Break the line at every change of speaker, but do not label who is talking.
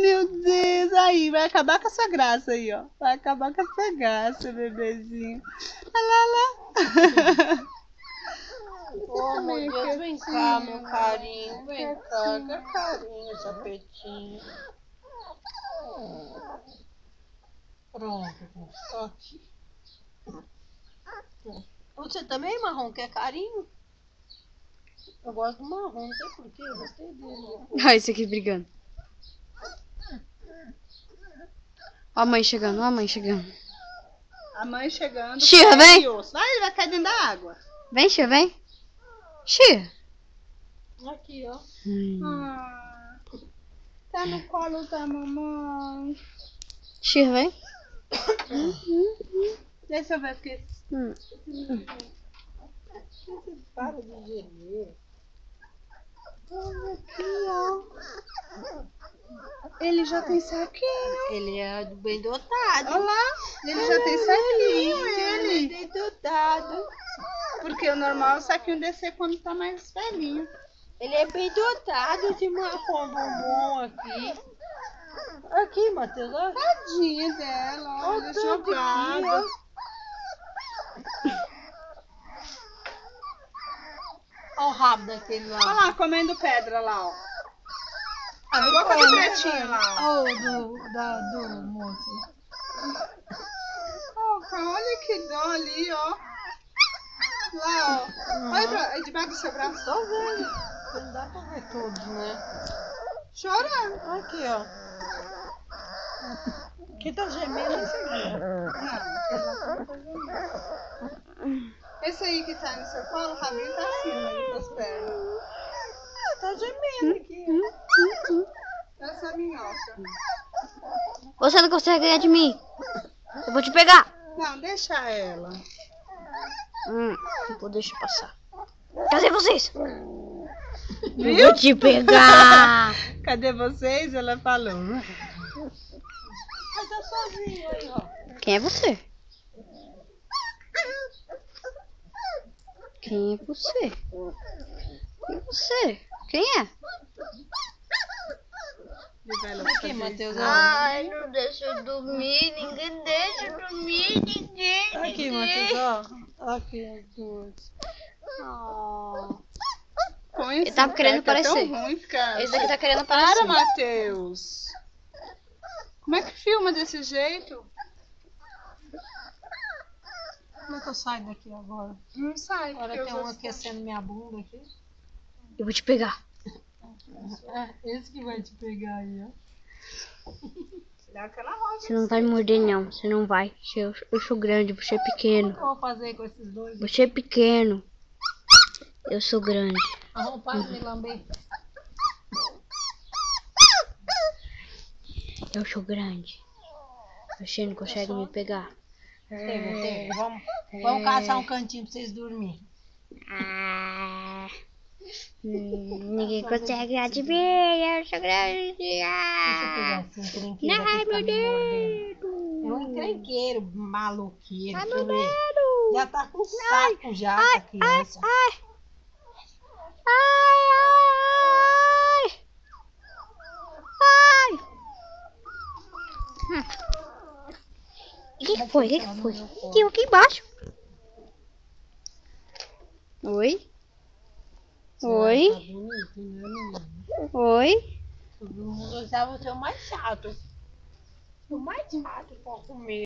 Meu Deus, aí, vai acabar com a sua graça aí, ó. Vai acabar com a sua graça, bebezinho. Olha lá.
Oh, meu Deus, vem cá, meu carinho. Vem cá, que carinho, sapetinho. Pronto, só aqui. Você também, Marrom, quer carinho? Eu gosto do Marrom, não sei porquê, eu gostei dele.
Olha esse aqui brigando. Ó a mãe chegando, ó a mãe chegando.
A mãe chegando.
Xirra, vem.
Vai, ele vai cair dentro da água.
Vem, Xia, vem. Xia.
Aqui, ó.
Ah, tá no colo da mamãe.
Xia, vem.
Deixa eu ver aqui.
Para de gemer.
Olha aqui, ó. Ele já tem saquinho.
Ele é do bem dotado.
Olha lá. Ele já tem saquinho, ele.
Bem dotado.
Porque o normal é o saquinho descer quando tá mais velhinho.
Ele é bem dotado de Marrom bombom aqui. Aqui, Matheus, ó.
Tadinha dela, olha,
Olha o tanto aqui,
jogada.
Olha o rabo daquele lá.
Olha lá, comendo pedra lá, ó. A boca do pretinho lá, ó.
Do moço.
Olha que dó ali, ó. Lá, ó. Olha debaixo do seu braço.
Tô vendo. Não dá pra ver todos, né?
Chorando.
Aqui, ó. Quem tá gemendo é esse aqui.
Não. Esse aí que tá no seu colo, o rabinho tá acima das pernas.
Tá gemendo aqui.
Essa é a minhoca.
Você não consegue ganhar de mim. Eu vou te pegar.
Não, deixa ela.
Não vou deixar passar. Cadê vocês? Eu
Viu?
vou te pegar.
Cadê vocês? Ela falou.
Mas tá sozinho aí, ó.
Quem é você? Quem é você? Quem é você? Quem é?
Aqui, Matheus, ó.
Ai, não deixa eu dormir. Ninguém deixa eu dormir. Ninguém.
Aqui, Matheus, ó. Aqui, as duas.
Ele tá querendo parecer.
Ruim, cara.
Esse daqui tá querendo
Para,
parecer.
Matheus. Como é que filma desse jeito?
Como é que eu saio daqui agora?
Não sai.
Agora
porque
tem
eu
um
vou-
aquecendo minha bunda aqui.
Eu vou te pegar.
É, esse que vai te pegar aí, ó.
Dá aquela roda.
Você não vai me morder, não. Você não vai. Eu sou grande, você é
O
pequeno.
que eu vou fazer com esses dois?
Você é pequeno. Eu sou grande.
Arruma, para de me lamber.
Eu sou grande. Você não consegue me pegar.
Tem. Vamos caçar um cantinho pra vocês dormirem.
Ninguém consegue ganhar de mim. Eu sou grande.
Deixa eu pegar esse encrenqueiro aqui
Ai,
que tá
meu
me mordendo.
dedo.
É um encrenqueiro, maloqueiro.
Ai,
Deixa eu
meu
ver.
dedo.
Já tá com saco já, essa criança.
Ai. Ai. Ai. O que foi? O que foi? Aqui embaixo. Oi? Oi?
Tá bonito, né, menina?
Oi?
Todo mundo achava você o mais chato. O mais chato pra comer.